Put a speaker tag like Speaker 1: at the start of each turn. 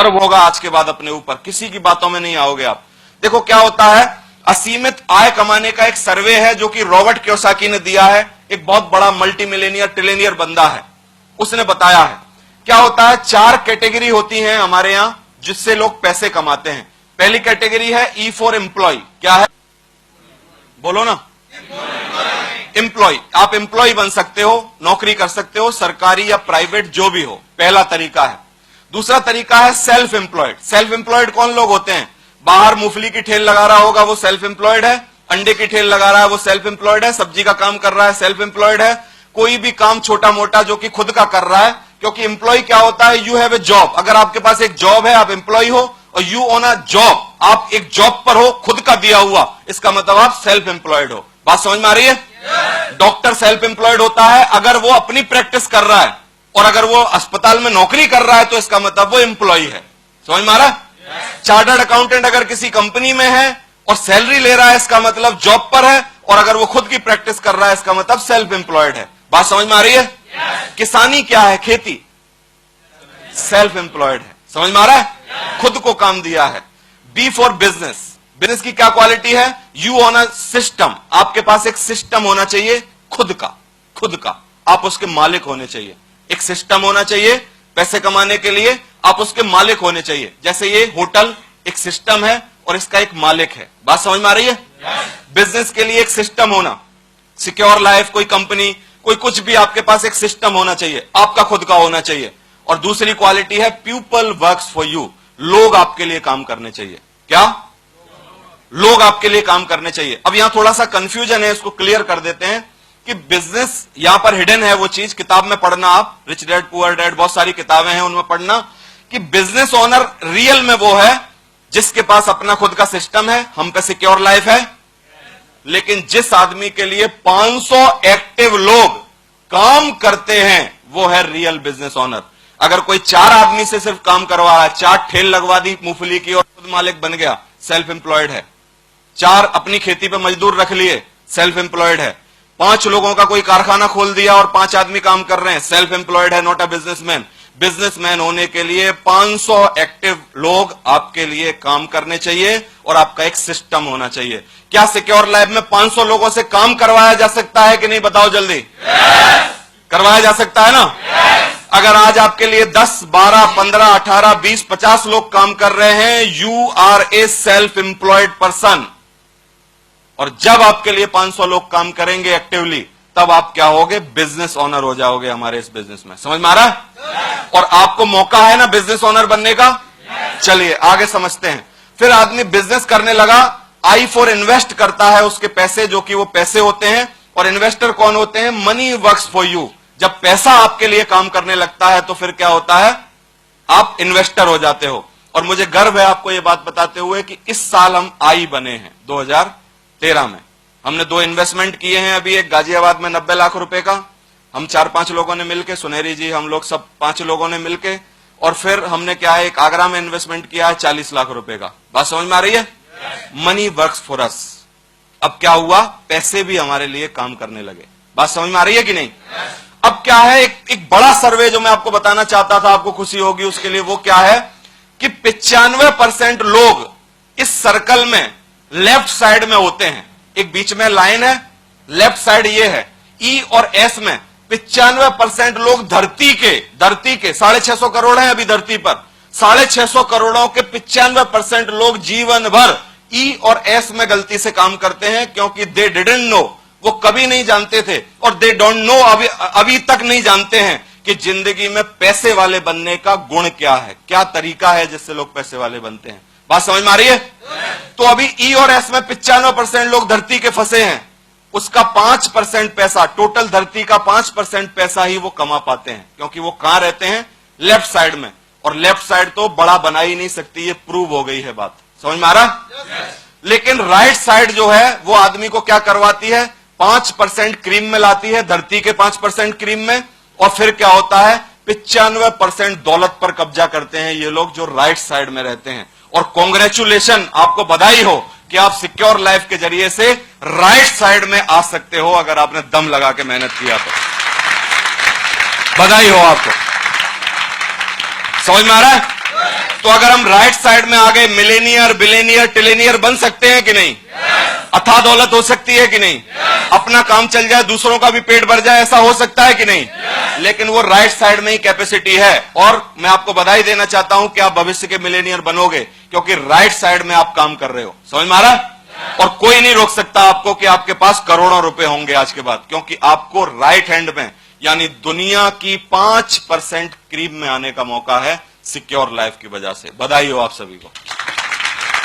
Speaker 1: गर्व होगा आज के बाद अपने ऊपर, किसी की बातों में नहीं आओगे आप। देखो क्या होता है, असीमित आय कमाने का एक सर्वे है जो कि रॉबर्ट कियोसाकी ने दिया है, एक बहुत बड़ा मल्टी मिलेनियर ट्रिलियनियर बंदा है, उसने बताया है क्या होता है। 4 कैटेगरी होती हैं हमारे यहां जिससे लोग पैसे कमाते हैं। पहली कैटेगरी है ई फॉर एम्प्लॉय। क्या है, बोलो ना, एम्प्लॉय। आप एम्प्लॉय बन सकते हो, नौकरी कर सकते हो, सरकारी या प्राइवेट जो भी हो, पहला तरीका है। दूसरा तरीका है सेल्फ एम्प्लॉयड। सेल्फ एम्प्लॉयड कौन लोग होते हैं, बाहर मूंगफली की ठेल लगा रहा होगा वो सेल्फ एम्प्लॉयड है, अंडे की ठेल लगा रहा है वो सेल्फ एम्प्लॉयड है, सब्जी का काम कर रहा है सेल्फ एम्प्लॉयड है, कोई भी काम छोटा मोटा जो कि खुद का कर रहा है। क्योंकि एम्प्लॉय क्या होता है, यू हैव ए जॉब। अगर आपके पास एक जॉब है, आप एम्प्लॉय हो, और यू ऑन अ जॉब, आप एक जॉब पर हो खुद का दिया हुआ, इसका मतलब आप सेल्फ एम्प्लॉयड हो। बात समझ में आ रही है। डॉक्टर सेल्फ एम्प्लॉयड होता है अगर वो अपनी प्रैक्टिस कर रहा है, और अगर वो अस्पताल में नौकरी कर रहा है तो इसका मतलब वो एम्प्लॉय है। समझ में आ रहा है। चार्टर्ड अकाउंटेंट अगर किसी कंपनी में है और सैलरी ले रहा है, इसका मतलब जॉब पर है, और अगर वो खुद की प्रैक्टिस कर रहा है इसका मतलब सेल्फ एम्प्लॉयड है। बात समझ में आ रही है। किसानी क्या है, खेती, सेल्फ एम्प्लॉयड है। समझ में आ रहा है, खुद को काम दिया है। B for business. बिजनेस की क्या क्वालिटी है, यू ऑन अ सिस्टम। आपके पास एक सिस्टम होना चाहिए, खुद का आप उसके मालिक होने चाहिए। एक सिस्टम होना चाहिए पैसे कमाने के लिए, आप उसके मालिक होने चाहिए। जैसे ये होटल एक सिस्टम है और इसका एक मालिक है। बात समझ में आ रही है। बिजनेस के लिए एक सिस्टम होना, सिक्योर लाइफ, कोई कंपनी, कोई कुछ भी, आपके पास एक सिस्टम होना चाहिए, आपका खुद का होना चाहिए। और दूसरी क्वालिटी है पीपल वर्क्स फॉर यू। लोग आपके लिए काम करने चाहिए। क्या, लोग आपके लिए काम करने चाहिए। अब यहां थोड़ा सा कंफ्यूजन है, इसको क्लियर कर देते हैं कि बिजनेस यहां पर हिडन है वो चीज, किताब में पढ़ना आप, रिच डैड पुअर डैड, बहुत सारी किताबें हैं उनमें पढ़ना कि बिजनेस ओनर रियल में वो है जिसके पास अपना खुद का सिस्टम है, हम पे सिक्योर लाइफ है। लेकिन जिस आदमी के लिए 500 एक्टिव लोग काम करते हैं वो है रियल बिजनेस ओनर। अगर कोई 4 आदमी से सिर्फ काम करवा रहा है, 4 ठेल लगवा दी मूंगफली की और खुद मालिक बन गया, सेल्फ एम्प्लॉयड है। 4 अपनी खेती पे मजदूर रख लिए, सेल्फ एम्प्लॉयड है। 5 लोगों का कोई कारखाना खोल दिया और 5 आदमी काम कर रहे हैं, सेल्फ एम्प्लॉयड है, नॉट अ बिजनेसमैन। बिजनेसमैन होने के लिए 500 एक्टिव लोग आपके लिए काम करने चाहिए और आपका एक सिस्टम होना चाहिए। क्या सिक्योर लाइफ में 500 लोगों से काम करवाया जा सकता है कि नहीं, बताओ जल्दी। करवाया जा सकता है ना। अगर आज आपके लिए 10, 12, 15, 18, 20, 50 लोग काम कर रहे हैं, you are a self employed person. और जब आपके लिए 500 लोग काम करेंगे एक्टिवली, तब आप क्या होगे, बिजनेस ओनर हो जाओगे हमारे इस बिजनेस में। समझ में आ रहा है। और आपको मौका है ना बिजनेस ओनर बनने का। चलिए आगे समझते हैं। फिर आदमी बिजनेस करने लगा, आई फॉर इन्वेस्ट करता है उसके पैसे, जो कि वो पैसे होते हैं। और इन्वेस्टर कौन होते हैं, मनी वर्क्स फॉर यू। जब पैसा आपके लिए काम करने लगता है तो फिर क्या होता है, आप इन्वेस्टर हो जाते हो। और मुझे गर्व है आपको ये बात बताते हुए कि इस साल हम आई बने हैं 2013 में। हमने 2 इन्वेस्टमेंट किए हैं अभी, एक गाजियाबाद में 90 लाख रुपए का, हम 4-5 लोगों ने मिलके, सुनहरी जी, हम लोग सब 5 लोगों ने मिलके। और फिर हमने क्या है, एक आगरा में इन्वेस्टमेंट किया है 40 लाख रुपए का। बात समझ में आ रही है। Money works for us. अब क्या हुआ, पैसे भी हमारे लिए काम करने लगे। बात समझ में आ रही है कि नहीं। अब क्या है, एक बड़ा सर्वे जो मैं आपको बताना चाहता था, आपको खुशी होगी उसके लिए, वो क्या है कि 95% लोग इस सर्कल में लेफ्ट साइड में होते हैं। एक बीच में लाइन है, लेफ्ट साइड ये है, ई और एस में 95% लोग धरती के 650 करोड़ हैं अभी धरती पर, 650 करोड़ों के 95% लोग जीवन भर ई और एस में गलती से काम करते हैं, क्योंकि दे डिडंट नो, वो कभी नहीं जानते थे, और दे डोंट नो, अभी तक नहीं जानते हैं कि जिंदगी में पैसे वाले बनने का गुण क्या है, क्या तरीका है जिससे लोग पैसे वाले बनते हैं। बात समझ में आ रही है। तो अभी ई और एस में 95% लोग धरती के फंसे हैं, उसका 5% पैसा, टोटल धरती का 5% पैसा ही वो कमा पाते हैं, क्योंकि वो कहां रहते हैं, लेफ्ट साइड में। और लेफ्ट साइड तो बड़ा बना ही नहीं सकती, ये प्रूव हो गई है बात। समझ में आ रहा। लेकिन राइट साइड जो है वो आदमी को क्या करवाती है, 5% क्रीम में लाती है, धरती के 5% क्रीम में। और फिर क्या होता है, 95% दौलत पर कब्जा करते हैं ये लोग जो राइट साइड में रहते हैं। और कॉन्ग्रेचुलेशन, आपको बधाई हो कि आप सिक्योर लाइफ के जरिए से राइट साइड में आ सकते हो, अगर आपने दम लगा के मेहनत किया तो। बधाई हो आपको। समझ में आ रहा है। तो अगर हम राइट साइड में आ गए, मिलेनियर, बिलेनियर, टिलेनियर बन सकते हैं कि नहीं? अथाह दौलत हो सकती है कि नहीं? अपना काम चल जाए, दूसरों का भी पेट भर जाए, ऐसा हो सकता है कि नहीं? लेकिन वो राइट साइड में ही कैपेसिटी है। और मैं आपको बधाई देना चाहता हूं कि आप भविष्य के मिलेनियर बनोगे, क्योंकि राइट साइड में आप काम कर रहे हो। समझ में आ रहा? और कोई नहीं रोक सकता आपको कि आपके पास करोड़ों रुपए होंगे आज के बाद, क्योंकि आपको राइट हैंड में, यानी दुनिया की 5% क्रीब में आने का मौका है सिक्योर लाइफ की वजह से। बधाई हो आप सभी को।